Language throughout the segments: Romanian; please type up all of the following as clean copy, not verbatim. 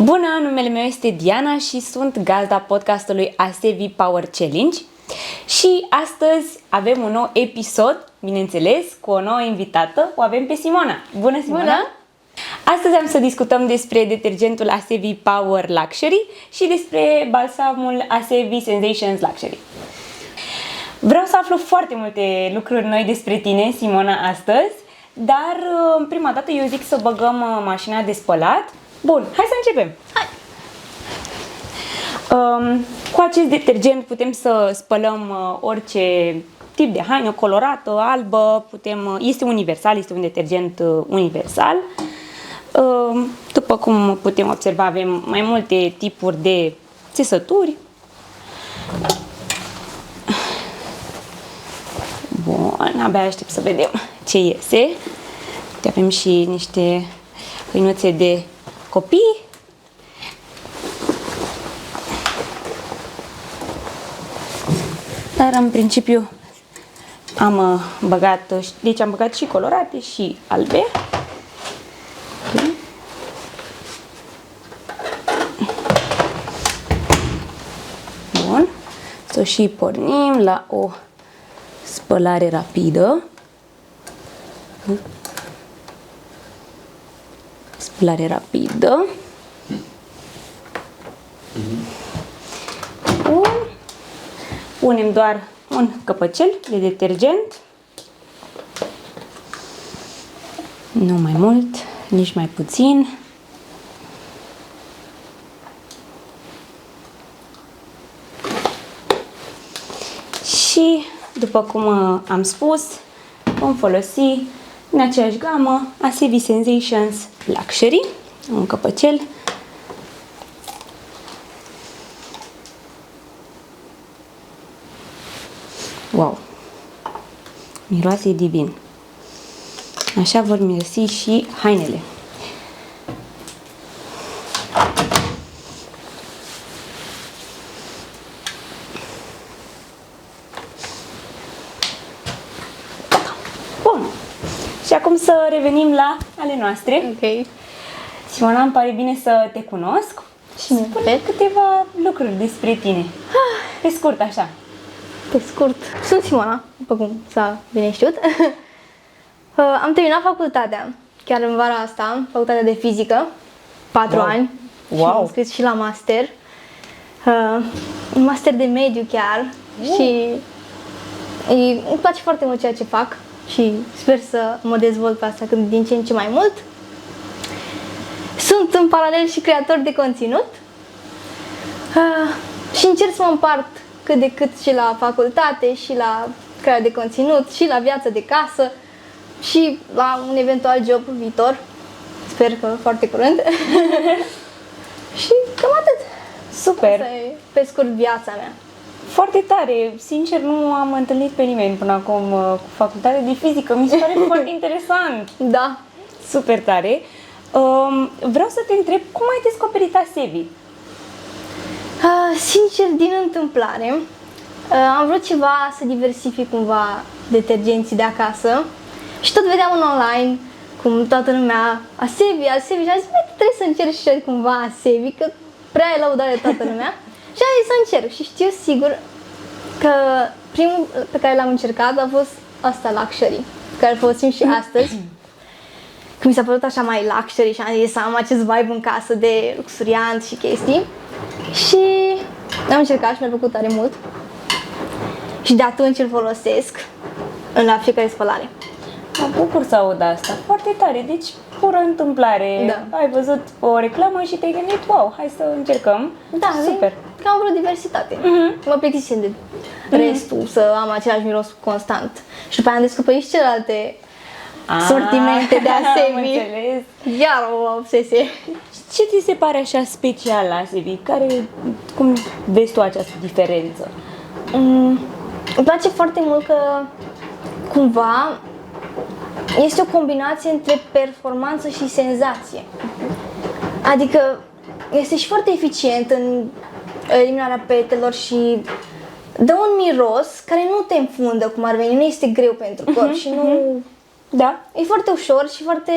Bună, numele meu este Diana și sunt gazda podcastului ASEVI Power Challenge. Și astăzi avem un nou episod, bineînțeles, cu o nouă invitată. O avem pe Simona. Bună, Simona! Bună! Astăzi am să discutăm despre detergentul ASEVI Power Luxury și despre balsamul ASEVI Sensations Luxury. Vreau să aflu foarte multe lucruri noi despre tine, Simona, astăzi, dar prima dată eu zic să băgăm mașina de spălat. Bun, hai să începem! Hai! Cu acest detergent putem să spălăm orice tip de haină, colorată, albă, este universal, este un detergent universal. După cum putem observa, avem mai multe tipuri de țesături. Bun, abia aștept să vedem ce iese. Avem și niște hăinuțe de copii. Dar în principiu am băgat și colorate și albe. Okay. Bun. Să și pornim la o spălare rapidă. Spălare rapidă. Bun. Punem doar un căpăcel de detergent. Nu mai mult, nici mai puțin. Și, după cum am spus, vom folosi în aceeași gamă ASEVI Sensations Luxury, un căpăcel. Wow! Miroase divin. Așa vor mirosi și hainele. Bun. Și acum să revenim la ale noastre. Ok. Simona, îmi pare bine să te cunosc. Și mie. Spune câteva lucruri despre tine. Pe scurt, așa. Pe scurt, sunt Simona, după cum s-a bine știut. Am terminat facultatea, chiar în vara asta, facultatea de fizică, 4 Wow. ani. Wow. Și m-am înscris și la master. Un master de mediu chiar. Și îmi place foarte mult ceea ce fac și sper să mă dezvolt pe asta cât din ce în ce mai mult. Sunt în paralel și creator de conținut și încerc să mă împart cât de cât și la facultate, și la crearea de conținut, și la viața de casă, și la un eventual job viitor. Sper că foarte curând. Și cam atât. Super! Asta e, pe scurt, viața mea. Foarte tare! Sincer, nu am întâlnit pe nimeni până acum cu facultate de fizică. Mi se pare foarte interesant! Da. Super tare! Vreau să te întreb, cum ai descoperit ASEVI? Sincer, din întâmplare, am vrut ceva să diversific cumva detergenții de acasă și tot vedeam în online cum toată lumea ASEVI și am zis, trebuie să încerc și eu cumva ASEVI, că prea e lăudat de toată lumea și am zis să încerc și știu sigur că primul pe care l-am încercat a fost asta, Luxury, pe care îl folosim și astăzi. Că mi s-a părut așa mai luxury și am zis să am acest vibe în casă de luxuriant și chestii. Și am încercat și mi-a plăcut tare mult. Și de atunci îl folosesc la fiecare spălare. Mă bucur să aud asta. Foarte tare. Deci, pură întâmplare. Da. Ai văzut o reclamă și te-ai gândit, wow, hai să încercăm. Da, Super. Că am vrut diversitate. Mă plictisem de restul, să am același miros constant. Și după aia am descoperit și celelalte sortimente de Am ASEVI. înțeles. Iar o obsesie. Ce ți se pare așa special la ASEVI? Cum vezi tu această diferență? Îmi place foarte mult că cumva este o combinație între performanță și senzație. Adică este și foarte eficient în eliminarea petelor și dă un miros care nu te înfundă cum ar veni, nu este greu pentru corp și nu... Da. E foarte ușor și foarte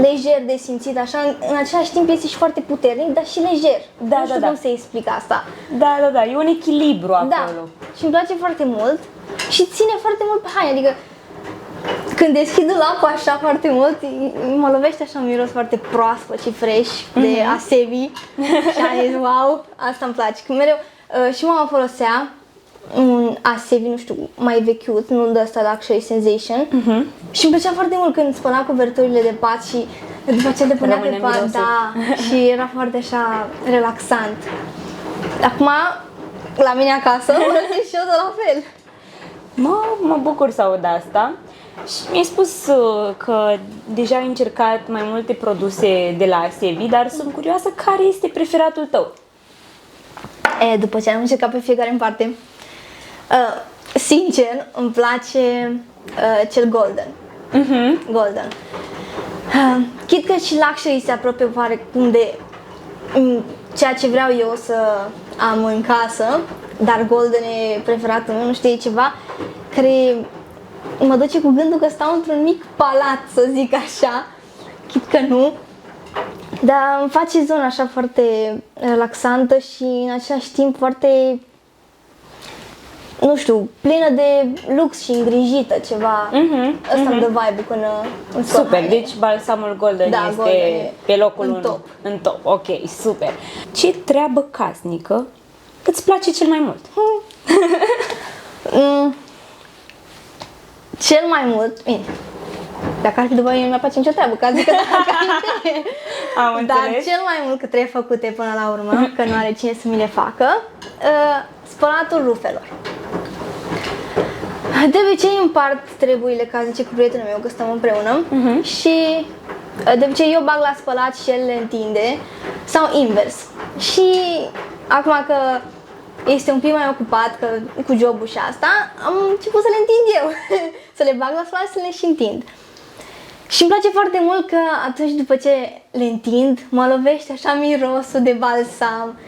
lejer de simțit, așa, în același timp este și foarte puternic, dar și lejer. Da, nu știu da, cum da. să explic asta. Da, e un echilibru Da, acolo. și îmi place foarte mult și ține foarte mult pe haine, adică când deschid dulapul așa foarte mult, mă lovește așa un miros foarte proaspăt și fresh de asevi și am zis, wow, asta îmi place. Că mereu, și mama folosea un asevi, nu știu, mai vechiut, nu de ăsta Luxury Sensation și îmi plăcea foarte mult când spăla cuverturile de pat și după aceea le punea pe Rămâne pat, mirosul. da, și era foarte așa relaxant. Acum, la mine acasă, folosesc și eu de la fel. Mă bucur să aud asta și mi-ai spus că deja ai încercat mai multe produse de la Asevi, dar sunt curioasă care este preferatul tău. După ce am încercat pe fiecare în parte, sincer, îmi place cel golden. Golden. Chit că și luxury se apropie oarecum de ceea ce vreau eu să am în casă, dar golden e preferatul meu, nu știu, e ceva care mă duce cu gândul că stau într-un mic palat, să zic așa, chit că nu. Dar îmi face zona așa foarte relaxantă și în același timp foarte, nu știu, plină de lux și îngrijită, ceva. Ăsta îmi dă vibe-ul când îmi scot Super, haine. deci balsamul Golden Da, este Golden e pe locul în 1. top. În top, ok, super. Ce treabă casnică îți place cel mai mult? Cel mai mult, bine, dacă ar fi după mine nu mi-ar place nicio treabă, că zic că dacă Am dar înțeles. cel mai mult că trebuie făcute până la urmă, că nu are cine să mi le facă, spălatul rufelor. De obicei împart treburile, ca zice cu prietenul meu, că stăm împreună și de obicei eu bag la spălat și el le întinde sau invers. Și acum că este un pic mai ocupat că, cu jobul și asta, am început să le întind eu, să le bag la spălat și să le și întind. Și îmi place foarte mult că atunci după ce le întind, mă lovește așa mirosul de balsam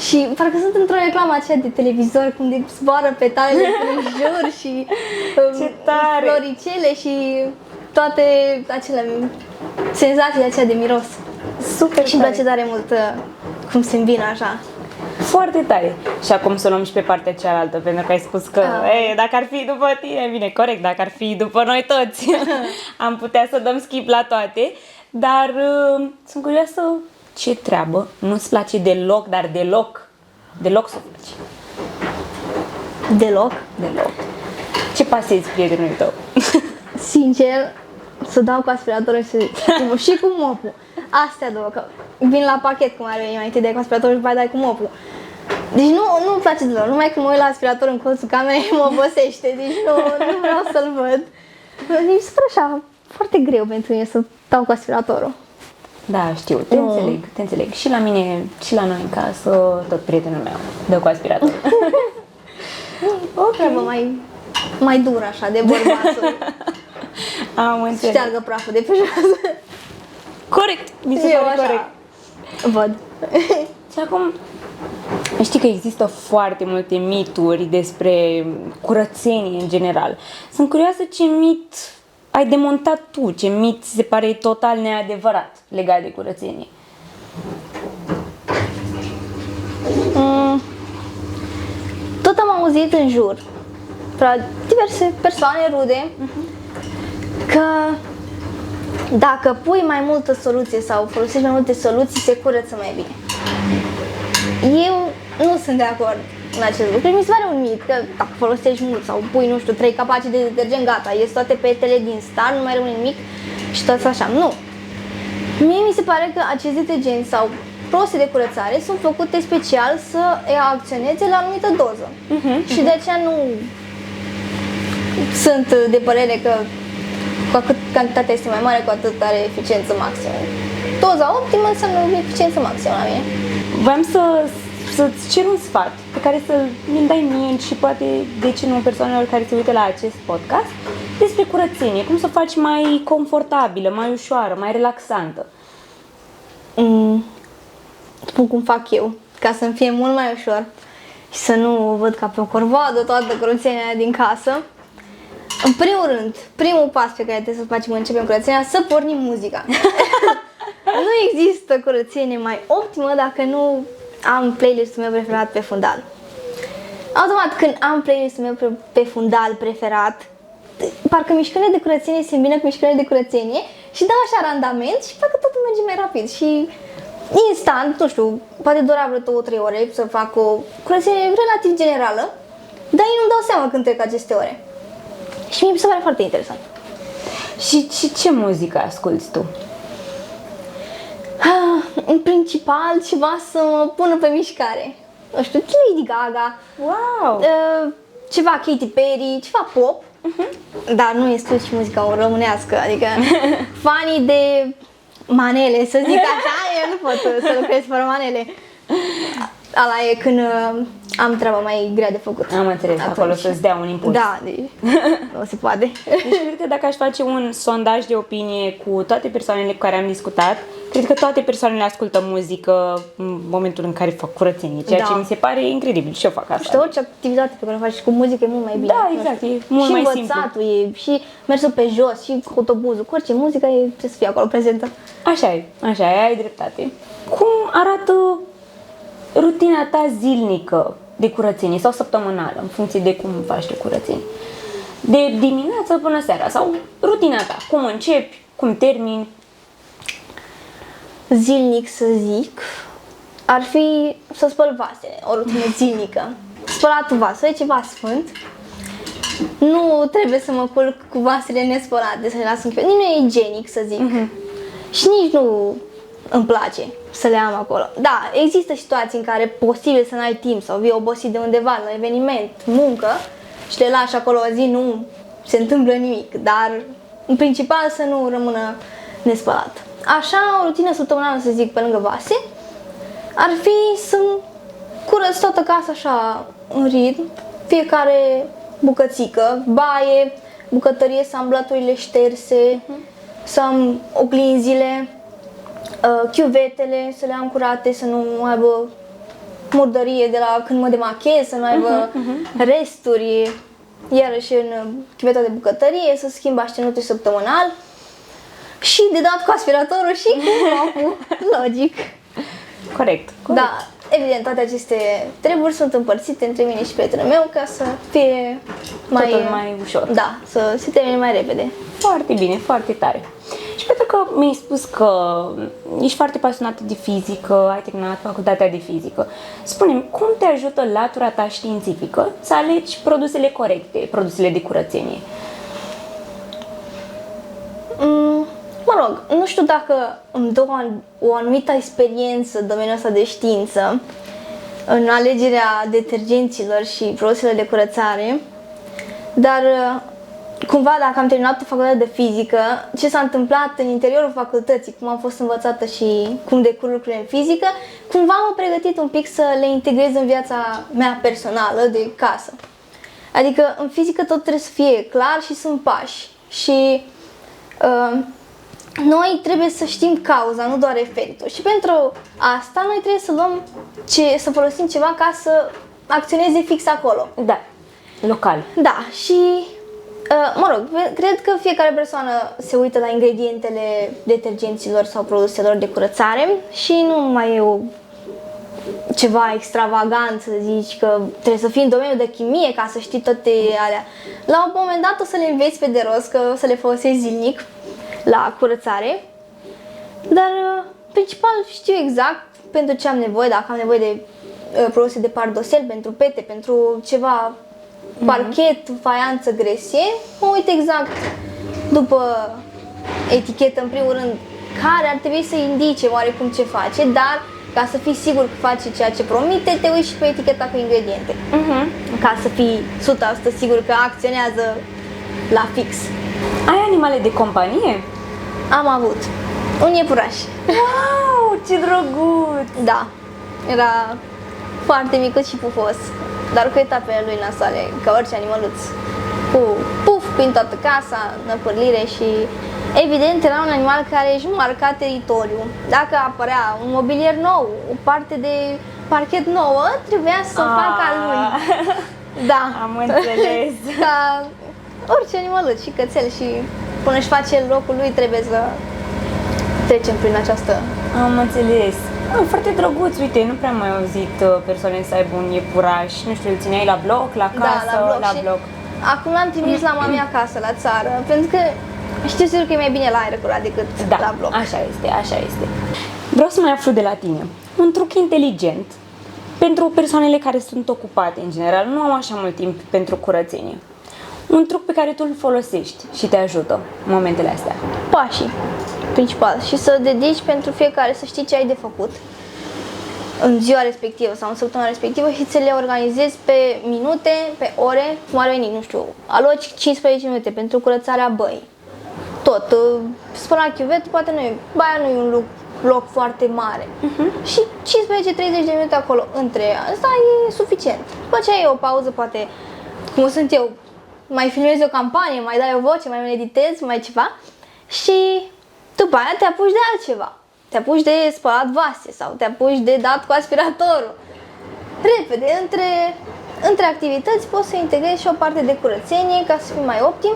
și parcă sunt într-o reclamă aceea de televizor cum de zboară petalele prin jur și Ce tare! floricele și toate acele senzații aceea de miros. Super Și îmi tare. place tare mult cum se îmbină așa. Foarte tare. Și acum să luăm și pe partea cealaltă, pentru că ai spus că dacă ar fi după tine, bine, corect, dacă ar fi după noi toți, am putea să dăm skip la toate, dar sunt curioasă ce treabă nu-ți place deloc, dar deloc să o faci. Deloc. Deloc. Ce pasezi prietenului tău? Sincer, să dau cu aspiratorul și cu mopul. Astea două, că vin la pachet cum ar veni, mai întâi dai cu aspiratorul și după aia dai cu mopul. Deci nu-mi place deloc, numai când mă uit la aspirator în colțul camerei mă obosește, deci nu vreau să-l văd. Mi se pare așa foarte greu pentru mine să dau cu aspiratorul. Da, știu, te înțeleg. Și la mine, și la noi în casă, tot prietenul meu dă cu aspirator. O treabă mai dură așa, de bărbatul. Am înțeles. Șteargă praful de pe jos. Corect, mi se Eu pare așa corect. văd. Și acum, știi că există foarte multe mituri despre curățenie în general. Sunt curioasă ce mit ai demontat tu, ce mit ți se pare total neadevărat legat de curățenie. Tot am auzit în jur, la diverse persoane rude, că dacă pui mai multă soluție sau folosești mai multe soluții, se curăță mai bine. Eu nu sunt de acord în acest lucru. Mi se pare un mit că dacă folosești mult sau pui, nu știu, 3 capaci de detergent, gata, ies toate petele din star, nu mai rămâne nimic și tot așa. Nu. Mie mi se pare că acești detergenți sau produse de curățare sunt făcute special să acționeze la anumită doză. Și de aceea nu sunt de părere că cu cât cantitatea este mai mare, cu atât are eficiență maximă. Doza optimă înseamnă eficiență maximă la mine. Voiam să-ți cer un sfat pe care să mi-l dai mie și poate, de ce nu, persoanelor care se uită la acest podcast despre curățenie, cum să o faci mai confortabilă, mai ușoară, mai relaxantă. Spun cum fac eu, ca să-mi fie mult mai ușor și să nu o văd ca pe o corvoadă toată curățenia aia din casă. În primul rând, primul pas pe care trebuie să-l facem când începem curățenia, să pornim muzica. există curățenie mai optimă dacă nu am playlistul meu preferat pe fundal. Automat, când am playlistul meu pe fundal preferat, parcă mișcările de curățenie se îmbină cu mișcările de curățenie și dau așa randament și parcă totul merge mai rapid și instant, nu știu, poate dura vreo 2-3 ore să fac o curățenie relativ generală, dar eu nu-mi dau seama când trec aceste ore. Și mie mi se pare foarte interesant. Și ce muzică asculti tu? În principal, ceva să mă pună pe mișcare. Nu știu, Lady Gaga, Wow! ceva Katy Perry, ceva pop, dar nu exclus și muzica românească, adică fanii de manele, să zic așa, eu nu pot să lucrez fără manele. Ala e când am treaba mai grea de făcut. Am înțeles, acolo să-ți dea un impuls. Da, nu se poate. Deci cred că dacă aș face un sondaj de opinie cu toate persoanele cu care am discutat, cred că toate persoanele ascultă muzică în momentul în care fac curățenie, ceea ce mi se pare incredibil și eu fac asta. Și orice activitate pe care o faci cu muzică e mult mai bine. Da, exact, e mult și mai simplu. Și învățatul e, și mersul pe jos, și cu autobuzul, cu orice muzică trebuie să fie acolo prezentă. Așa e, ai dreptate. Cum arată rutina ta zilnică de curățenie sau săptămânală, în funcție de cum faci de curățenie? De dimineață până seara sau rutina ta, cum începi, cum termini? Zilnic, să zic, ar fi să spăl vasele, o rutină zilnică. Spălatul vaselor e ceva sfânt. Nu trebuie să mă culc cu vasele nespălate, să le las în chiuvette. Nici nu e igienic, să zic. Și nici nu îmi place să le am acolo. Da, există situații în care posibil să n-ai timp sau vii obosit de undeva, la eveniment, muncă și le lași acolo o zi, nu se întâmplă nimic, dar în principal să nu rămână nespălat. Așa, o rutină săptămânală, să zic, pe lângă vase, ar fi să curăț toată casa așa în ritm, fiecare bucățică, baie, bucătărie, să am blaturile șterse, să am oglinzile, chiuvetele, să le am curate, să nu aibă murdărie de la când mă demachez, să nu aibă resturi, iarăși în chiuveta de bucătărie, să schimb așternutul săptămânal și de dat cu aspiratorul și cu mopul, logic. Corect. Da, evident, toate aceste treburi sunt împărțite între mine și prietenul meu ca să fie Totul mai ușor. Da, să se termine mai repede. Foarte bine, foarte tare. Și pentru că mi-ai spus că ești foarte pasionată de fizică, ai terminat facultatea de fizică, spune-mi, cum te ajută latura ta științifică să alegi produsele corecte, produsele de curățenie? Mă rog, nu știu dacă îmi dă o anumită experiență în domeniul ăsta de știință în alegerea detergenților și produselor de curățare, dar cumva dacă am terminat facultatea de fizică, ce s-a întâmplat în interiorul facultății, cum am fost învățată și cum decurg lucrurile în fizică, cumva m-am pregătit un pic să le integrez în viața mea personală de casă. Adică în fizică tot trebuie să fie clar și sunt pași și noi trebuie să știm cauza, nu doar efectul. Și pentru asta noi trebuie să luăm să folosim ceva ca să acționeze fix acolo. Da, local. Da, și mă rog, cred că fiecare persoană se uită la ingredientele detergenților sau produselor de curățare și nu mai e ceva extravagant să zici că trebuie să fii în domeniul de chimie ca să știi toate alea. La un moment dat o să le înveți pe de rost, că o să le folosești zilnic la curățare, dar principal știu exact pentru ce am nevoie, dacă am nevoie de produse de pardosel, pentru pete, pentru ceva parchet, faianță, gresie, mă uit exact după etichetă, în primul rând, care ar trebui să indice oarecum ce face, dar ca să fii sigur că face ceea ce promite, te uiți și pe eticheta cu ingrediente. Ca să fii 100% sigur că acționează la fix. Ai animale de companie? Am avut un iepuraș. Wow, ce drăguț! Da, era foarte micuț și pufos, dar cu etapele lui nasoale, ca orice animăluț. Cu puf prin toată casa, năpârlire și evident era un animal care își marca teritoriul. Dacă apărea un mobilier nou, o parte de parchet nouă, trebuia să o facă al lui. Da. Am înțeles. Ca orice animăluț și cățel și până își face locul lui trebuie să trecem prin această... Am înțeles. Foarte drăguț, uite, nu prea am mai auzit persoane să aibă un iepuraș. Nu știu, îl țineai la bloc, la casă, la bloc. Acum l-am trimis la mami acasă, la țară, pentru că știu sigur că e mai bine la aer curat decât la bloc. Așa este, așa este. Vreau să mai aflu de la tine un truc inteligent pentru persoanele care sunt ocupate în general, nu au așa mult timp pentru curățenie. Un truc pe care tu îl folosești și te ajută în momentele astea. Pașii principal și să dedici pentru fiecare, să știi ce ai de făcut în ziua respectivă sau în săptămâna respectivă și să le organizezi pe minute, pe ore, cum ar veni, nu știu, aloci 15 minute pentru curățarea băii. Tot, spăla chiuvet, poate nu e, baia nu e un loc foarte mare. Și 15-30 de minute acolo între asta e suficient. După aceea e o pauză, poate, cum sunt eu, mai filmezi o campanie, mai dai o voce, mai meditezi, mai ceva și după aia te apuci de altceva. Te apuci de spălat vase sau te apuci de dat cu aspiratorul. Repede, între activități poți să integrezi și o parte de curățenie ca să fii mai optim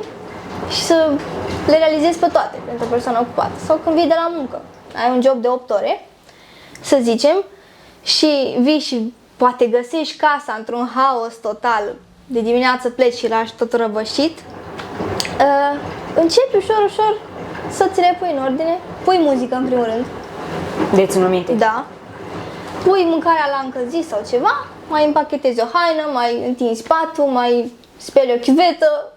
și să le realizezi pe toate pentru o persoană ocupată. Sau când vii de la muncă, ai un job de 8 ore, să zicem, și vii și poate găsești casa într-un haos total, de dimineață pleci și lași totul răvășit, începi ușor, ușor să ți le pui în ordine, pui muzică în primul rând. De ținut minte? Da. Pui mâncarea la încălzit sau ceva, mai împachetezi o haină, mai întinzi patul, mai speli o chiuvetă,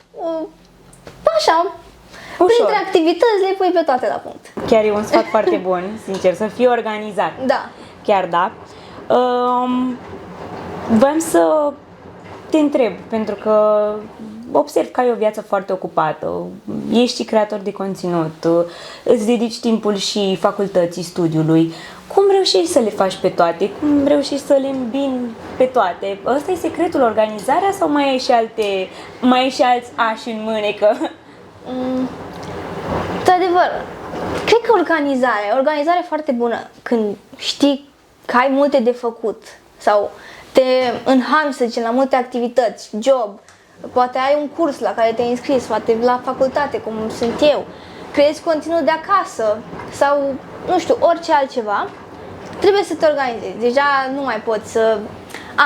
așa. Ușor. Printre activități le pui pe toate la punct. Chiar e un sfat foarte bun, sincer, să fii organizat. Da. Chiar da. Voiam să te întreb, pentru că observ că ai o viață foarte ocupată, ești și creator de conținut, îți dedici timpul și facultății, studiului. Cum reușești să le faci pe toate? Cum reușești să le îmbini pe toate? Ăsta e secretul, organizarea, sau mai ai și alți ași în mânecă? Într-adevăr, cred că organizarea e foarte bună când știi că ai multe de făcut sau te înhami, să zicem, la multe activități, job, poate ai un curs la care te-ai înscris, poate la facultate, cum sunt eu, creezi conținut de acasă sau, nu știu, orice altceva, trebuie să te organizezi. Deja nu mai poți să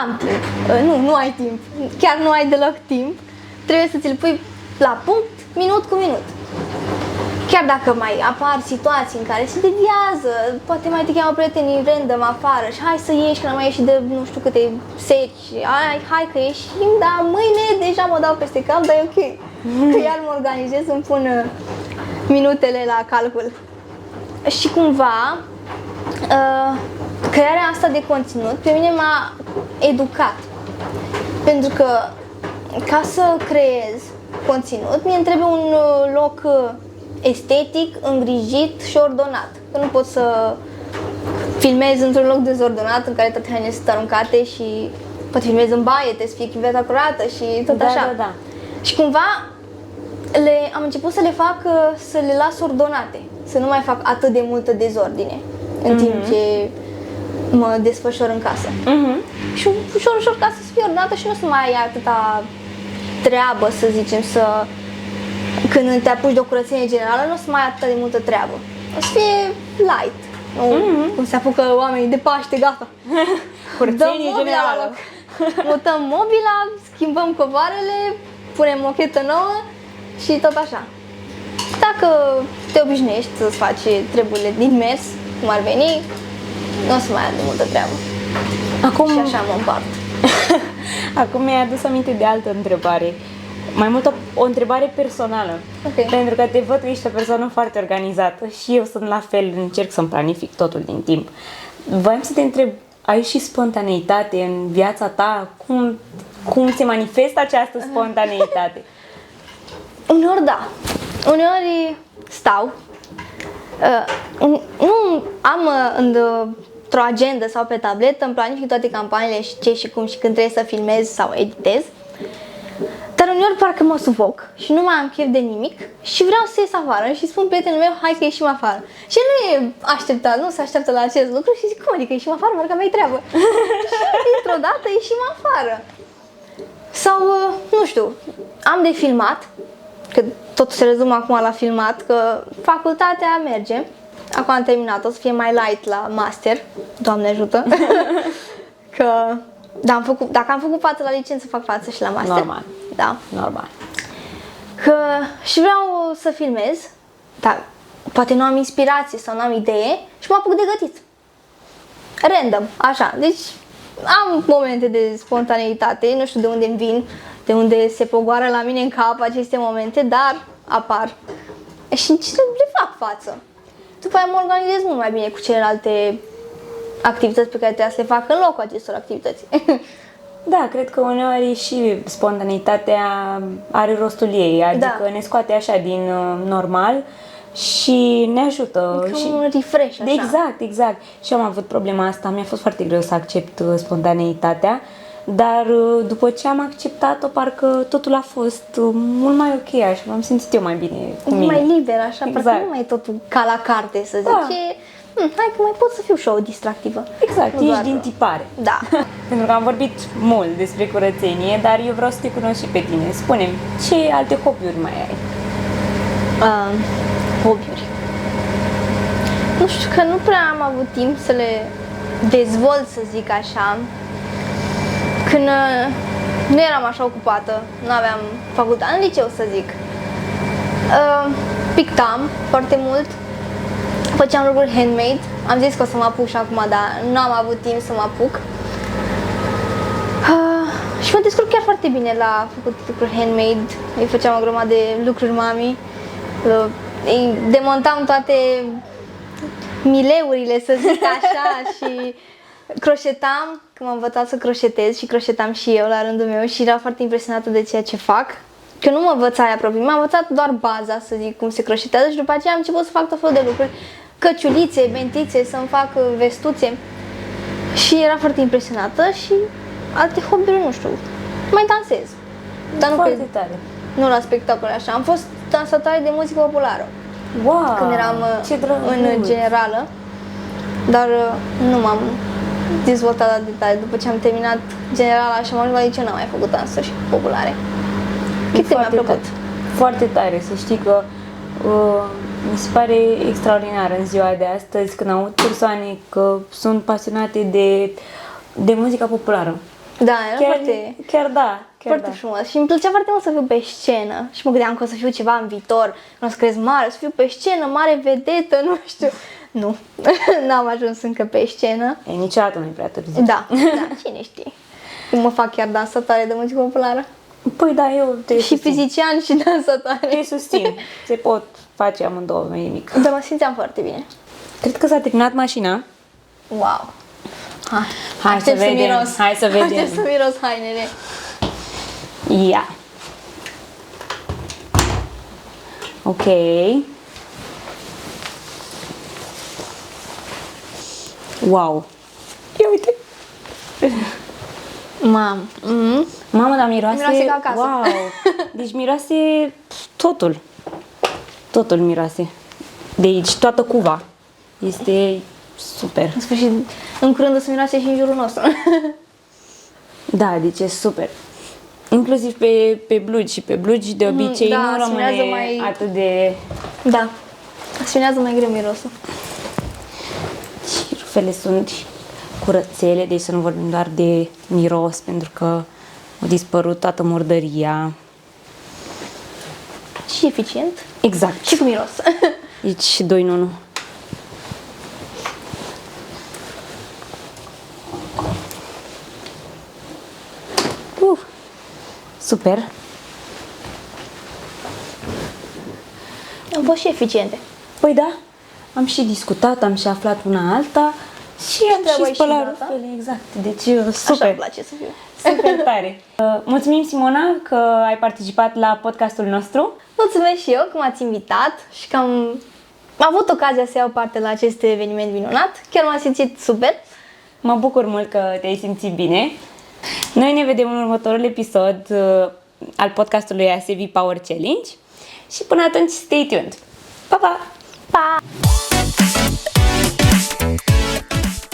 am timp, nu ai timp, chiar nu ai deloc timp, trebuie să ți-l pui la punct, minut cu minut. Chiar dacă mai apar situații în care se deviază, poate mai te cheamă prietenii random afară și hai să ieși, că n-am mai ieșit de nu știu câte seci, hai că ieșim, dar mâine deja mă dau peste cap, dar e ok. Că iar mă organizez, îmi pun minutele la calcul. Și cumva, crearea asta de conținut pe mine m-a educat. Pentru că ca să creez conținut, mi-e trebuie un loc estetic, îngrijit și ordonat. Că nu pot să filmez într-un loc dezordonat în care toate hainele sunt aruncate și poate filmez în baie, trebuie să fie chiveta curată și tot așa. Da. Și cumva am început să le fac, să le las ordonate, să nu mai fac atât de multă dezordine în timp ce mă desfășor în casă. Și ușor, ușor ca să fie ordonată și nu să mai ai atâta treabă, să zicem, când te apuci de o curățenie generală, nu o să mai ai atât de multă treabă. O să fie light. Nu, cum se apucă oamenii de Paște, gata. Curățenie generală. Mutăm mobila, schimbăm covoarele, punem mochetă nouă și tot așa. Dacă te obișnuiești să-ți faci treburile din mers, cum ar veni, nu o să mai ai de multă treabă. Și așa mă împart. Acum mi-ai adus aminte de altă întrebare. Mai mult o întrebare personală. Okay. Pentru că te văd că ești o persoană foarte organizată și eu sunt la fel, încerc să-mi planific totul din timp. Voiam să te întreb, ai și spontaneitate în viața ta? Cum se manifestă această spontaneitate? Uneori da. Uneori stau. Nu am într-o agendă sau pe tabletă, îmi planific toate campaniile și ce și cum și când trebuie să filmez sau editez. Dar uneori parcă mă sufoc și nu mai am chef de nimic și vreau să ies afară și spun prietenul meu, hai că ieșim afară. Și nu e așteptat, nu se așteaptă la acest lucru și zic, cum adică ieșim afară, parcă mai treabă. Și dintr-o dată ieșim afară. Sau, nu știu, am de filmat, că totul se rezumă acum la filmat, că facultatea merge Acum am terminat, o să fie mai light la master, Doamne ajută. Că dacă am făcut față la licență, fac față și la master. Normal. Da. Normal. Că și vreau să filmez, dar poate nu am inspirație sau nu am idee și mă apuc de gătit. Random, așa. Deci am momente de spontaneitate, nu știu de unde îmi vin, de unde se pogoară la mine în cap aceste momente, dar apar. Și le fac față. După aia mă organizez mult mai bine cu celelalte activități pe care trebuie să le fac în locul acestor activități. Da, cred că uneori și spontaneitatea are rostul ei, adică ne scoate așa din normal și ne ajută. Ca și un refresh, așa. Exact. Și am avut problema asta, mi-a fost foarte greu să accept spontaneitatea, dar după ce am acceptat-o, parcă totul a fost mult mai ok, așa, m-am simțit eu mai bine cu mine. Mai liber, așa, parcă nu mai e totul ca la carte, să zic. Hai că mai pot să fiu și eu distractivă. Exact, Nu ești din tipare. Da. Pentru că am vorbit mult despre curățenie, dar eu vreau să te cunosc și pe tine. Spune-mi, ce alte hobby-uri mai ai? Hobby-uri. Nu știu, că nu prea am avut timp să le dezvolt, să zic așa. Când nu eram așa ocupată, nu aveam facultate în liceu, să zic. Pictam foarte mult, făceam lucruri handmade. Am zis că o să mă apuc și acum, dar nu am avut timp să mă apuc. Și mă descurc chiar foarte bine la făcut lucruri handmade. Îi făceam o grămadă de lucruri mami. Îi demontam toate mileurile, să zic așa, și croșetam, că m-am învățat să croșetez și croșetam și eu la rândul meu și era foarte impresionată de ceea ce fac. Că nu mă învăța aia propriu, m-am învățat doar baza, să zic, cum se croșetează și după aceea am început să fac tot felul de lucruri, căciulițe, bentițe, să-mi fac vestuțe și era foarte impresionată și alte hobby-uri, nu știu, mai dansez, dar Foarte tare. nu la spectacole așa, am fost dansatoare de muzică populară. Wow, Când eram în generală, dar nu m-am dezvoltat la detalii. După ce am terminat generala și am ajuns la liceu, n-am mai făcut dansuri populare. Cât mi-a plăcut. Foarte tare, să știi că mi se pare extraordinar în ziua de astăzi când aud persoane că sunt pasionate de muzica populară. Da, era Chiar foarte frumos. Și îmi plăcea foarte mult să fiu pe scenă. Și mă gândeam că o să fiu ceva în viitor, că o să cresc mare, o să fiu pe scenă, mare vedetă, nu știu. Nu, n-am ajuns încă pe scenă. Niciodată nu e prea târziu. Da, cine știe. Mă fac chiar dansatoare de muzică populară. Păi da, eu te Și fizician și dansatoare. Te susțin. Se pot face amândouă, nu e nimic. Dar mă simțeam foarte bine. Cred că s-a terminat mașina. Wow. Hai să vedem. Miros. Hai să vedem. Aștept să miros hainele. Ia. Ok. Wow. Ia uite. Mamă, dar miroase... Miroase ca acasă. Wow. Deci miroase totul. Totul miroase. De aici, toată cuva. Este super. În sfârșit, în curând o să miroase și în jurul nostru. Da, deci e super. Inclusiv pe blugi și pe blugi de obicei nu rămâne atât de... Da, sfinează mai greu mirosul. Și rufele sunt curățele, deci să nu vorbim doar de miros, pentru că a dispărut toată murdăria. Și eficient. Exact. Și cu miros. Deci 2 în 1. Super. Am fost și eficiente. Păi da, am și discutat, am și aflat una alta și am și spălat rufele, exact. Deci super. Așa îmi place să fiu. Super tare. Mulțumim, Simona, că ai participat la podcastul nostru. Mulțumesc și eu că m-ați invitat și că am avut ocazia să iau parte la acest eveniment minunat. Chiar m-am simțit super. Mă bucur mult că te-ai simțit bine. Noi ne vedem în următorul episod al podcastului ASV Power Challenge și până atunci stay tuned. Pa, pa! Pa!